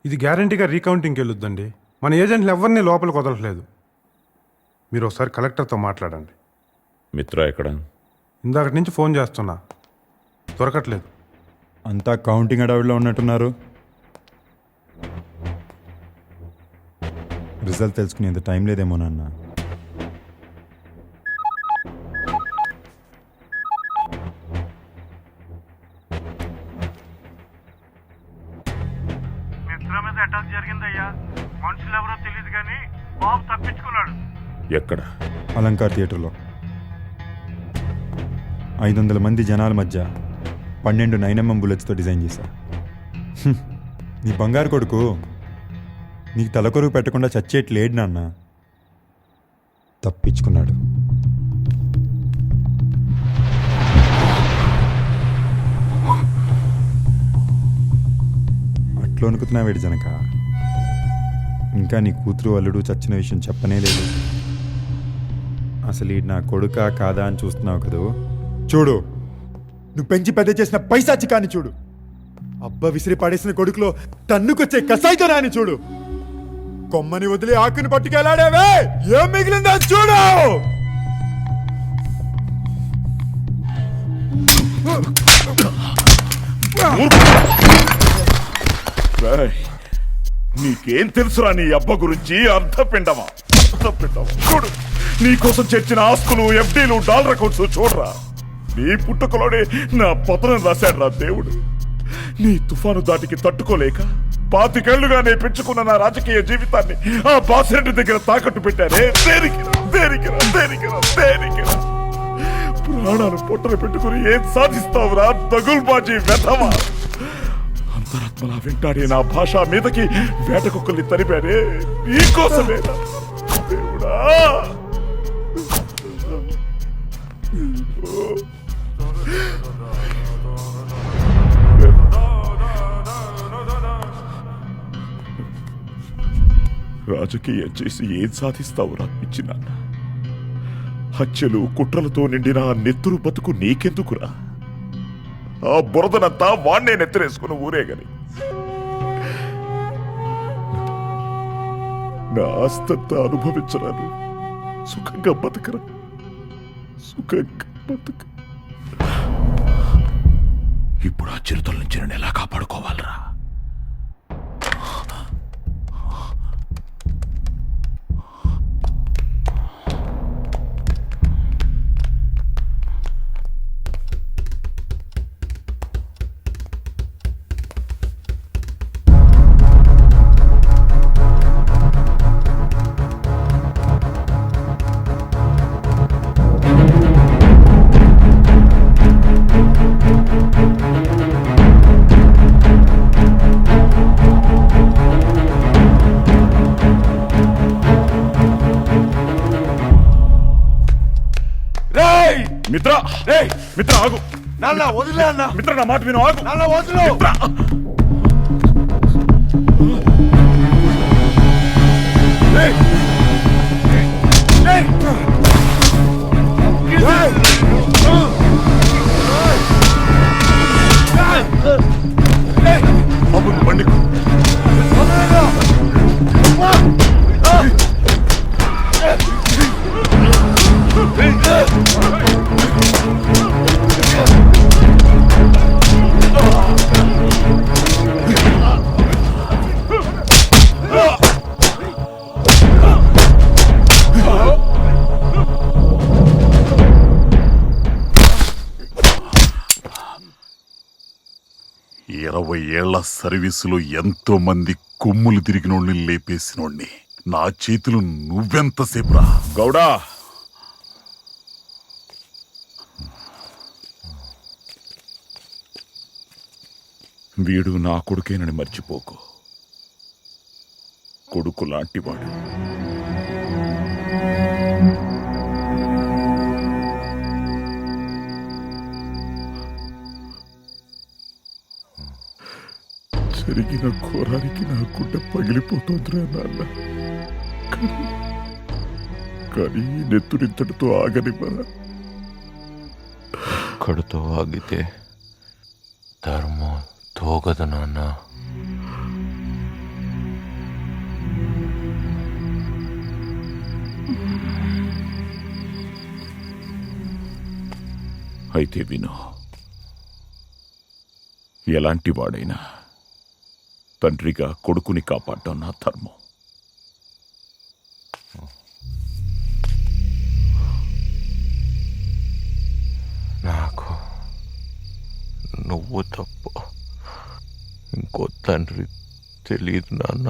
ఇది గ్యారంటీగా రీకౌంటింగ్కి వెళ్ళొద్దండి. మన ఏజెంట్లు ఎవరిని లోపలికి వదలట్లేదు. మీరు ఒకసారి కలెక్టర్తో మాట్లాడండి. మిత్ర ఎక్కడ? ఇందాకటి నుంచి ఫోన్ చేస్తున్నా, దొరకట్లేదు. అంతా కౌంటింగ్ అడవిలో ఉన్నట్టున్నారు. రిజల్ట్ తెలుసుకునేంత టైం లేదేమో నాన్న. మిత్ర మీద అటాక్ జరిగిందయ్యా. మనుషులు ఎవరో తెలియదు కానీ బాబు తప్పించుకున్నాడు. ఎక్కడ? అలంకార్ థియేటర్లో 500 మంది జనాల మధ్య 12 9mm బుల్లెట్స్తో డిజైన్ చేశా. నీ బంగారు కొడుకు నీకు తలకొరువు పెట్టకుండా చచ్చేట్లేడు నాన్న. తప్పించుకున్నాడు. అట్లో వణుకుతున్నావేడు జనక. ఇంకా నీ కూతురు అల్లుడు చచ్చిన విషయం చెప్పనే లేదు. అసలు ఈ నా కొడుకా కాదా అని చూస్తున్నావు కదూ. చూడు, నువ్వు పెంచి పెద్ద చేసిన పైసా చికాని చూడు. అబ్బా విసిరి పడేసిన కొడుకులో తన్నుకొచ్చే కసాయితో రాని చూడు. కొమ్మని వదిలి ఆకుని పట్టుకెళ్ళాడేవే, ఏం మిగిలిందా చూడు. నీకేం తెలుసురా నీ అబ్బ గురించి? అర్ధపిండమా చూడు. నీకోసం చర్చిన ఆస్తులు, ఎఫ్డీలు, డాలర్ అకౌంట్స్ చూడరా. నీ పుట్టుకలోనే నా పతనం రాశాడు దేవుడు. నీ తుఫాను దాటికి తట్టుకోలేక 25 నేను పెంచుకున్న నా రాజకీయ జీవితాన్ని ఆ బాసిరెడ్డి దగ్గర తాకట్టు పెట్టానే. దేనికిరా ప్రాణాలు పొట్టలు పెట్టుకుని ఏం సాధిస్తావురా దగుల్బాజీ వెధవా. అంతరాత్మలా వెంటాడే నా భాష మీదకి వేట కుక్కల్ని తరిపారే నీకోసమేనా దేవుడా. రాజకీయం చేసి ఏం సాధిస్తావురా పిచ్చి నాన్న? హత్యలు కుట్రలతో నిండిన ఆ నెత్తురు బతుకు నీకెందుకురా? ఆ బురదనంతా వాణ్ణే నెత్తరేసుకుని ఊరేగని నా ఆస్తంతా అనుభవించరాను. సుఖంగా బతకరా, సుఖంగా బతక. ఇప్పుడు ఆ చిరుతల నుంచి నేను ఎలా కాపాడుకోవాలరా? మిత్ర ఆగు. నాన్న వదిలే అన్న. మిత్ర నా మాట విను, ఆగు. నాన్న వదిలే. బండి ఏళ్ల సర్వీసులో ఎంతో మంది కొమ్ములు తిరిగినోడ్ని లేపేసినోడ్ని నా చేతులు నువ్వెంతసేపురా గౌడా? వీడు నా కొడుకేనని మర్చిపోకు. కొడుకు లాంటివాడు. జరిగిన ఘోరానికి నా గుండె పగిలిపోతుందిరా నాన్న. కానీ నెత్తురింతటితో ఆగనివ్వరా. కడుతో ఆగితే ధర్మం తోగదు నాన్న. అయితే విను. ఎలాంటి వాడైనా తండ్రిగా కొడుకుని కాపాడడం నా ధర్మం. నాకు నువ్వు తప్ప ఇంకో తండ్రి తెలియదు నాన్న.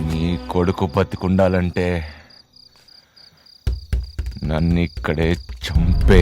నీ కొడుకు బతికుండాలంటే నన్ను ఇక్కడే చంపే.